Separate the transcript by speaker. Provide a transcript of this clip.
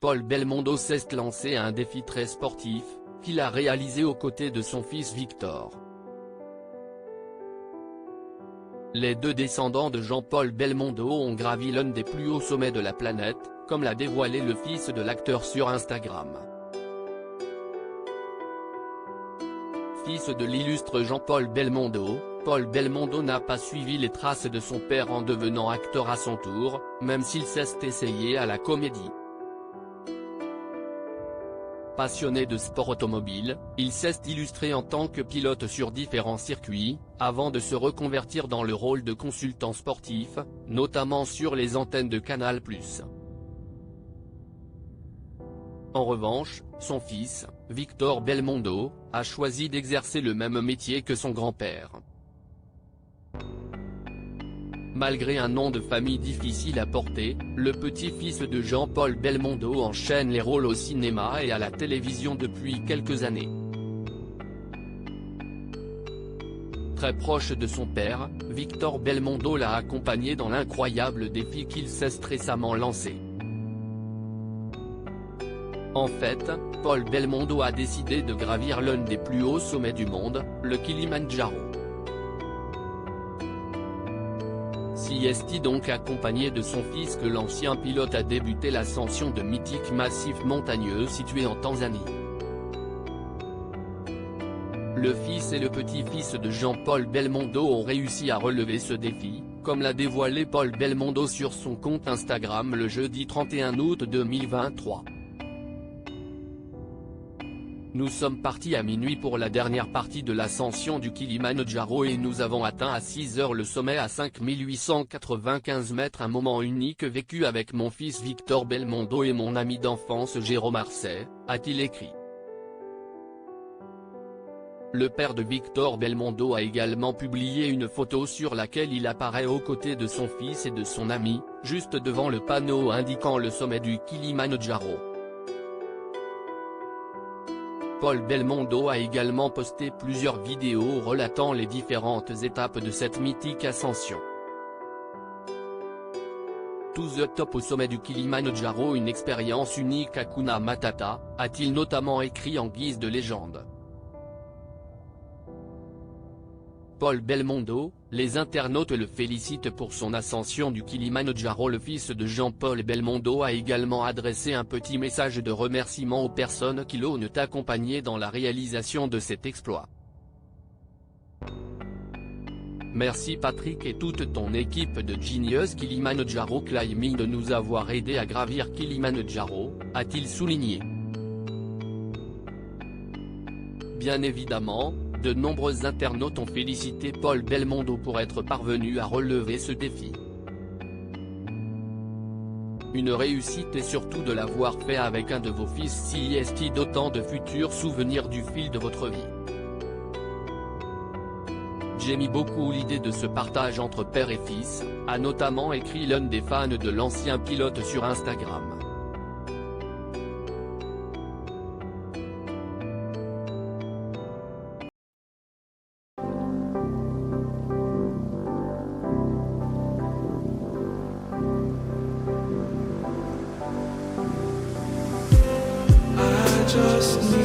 Speaker 1: Paul Belmondo s'est lancé un défi très sportif, qu'il a réalisé aux côtés de son fils Victor. Les deux descendants de Jean-Paul Belmondo ont gravi l'un des plus hauts sommets de la planète, comme l'a dévoilé le fils de l'acteur sur Instagram. Fils de l'illustre Jean-Paul Belmondo, Paul Belmondo n'a pas suivi les traces de son père en devenant acteur à son tour, même s'il s'est essayé à la comédie. Passionné de sport automobile, il s'est illustré en tant que pilote sur différents circuits, avant de se reconvertir dans le rôle de consultant sportif, notamment sur les antennes de Canal+. En revanche, son fils, Victor Belmondo, a choisi d'exercer le même métier que son grand-père. Malgré un nom de famille difficile à porter, le petit-fils de Jean-Paul Belmondo enchaîne les rôles au cinéma et à la télévision depuis quelques années. Très proche de son père, Victor Belmondo l'a accompagné dans l'incroyable défi qu'il s'est récemment lancé. En fait, Paul Belmondo a décidé de gravir l'un des plus hauts sommets du monde, le Kilimandjaro. S'y est-il donc accompagné de son fils que l'ancien pilote a débuté l'ascension de mythiques massifs montagneux situés en Tanzanie. Le fils et le petit-fils de Jean-Paul Belmondo ont réussi à relever ce défi, comme l'a dévoilé Paul Belmondo sur son compte Instagram le jeudi 31 août 2023. Nous sommes partis à minuit pour la dernière partie de l'ascension du Kilimandjaro et nous avons atteint à 6 heures le sommet à 5895 mètres, un moment unique vécu avec mon fils Victor Belmondo et mon ami d'enfance Jérôme Arcet, a-t-il écrit. Le père de Victor Belmondo a également publié une photo sur laquelle il apparaît aux côtés de son fils et de son ami, juste devant le panneau indiquant le sommet du Kilimandjaro. Paul Belmondo a également posté plusieurs vidéos relatant les différentes étapes de cette mythique ascension. To the top au sommet du Kilimandjaro, une expérience unique Hakuna Matata, a-t-il notamment écrit en guise de légende. Paul Belmondo, les internautes le félicitent pour son ascension du Kilimandjaro. Le fils de Jean-Paul Belmondo a également adressé un petit message de remerciement aux personnes qui l'ont accompagné dans la réalisation de cet exploit. Merci Patrick et toute ton équipe de Genius Kilimandjaro Climbing de nous avoir aidés à gravir Kilimandjaro, a-t-il souligné. Bien évidemment, de nombreux internautes ont félicité Paul Belmondo pour être parvenu à relever ce défi. Une réussite et surtout de l'avoir fait avec un de vos fils, si est-il d'autant de futurs souvenirs du fil de votre vie. J'aime beaucoup l'idée de ce partage entre père et fils, a notamment écrit l'un des fans de l'ancien pilote sur Instagram.
Speaker 2: Just need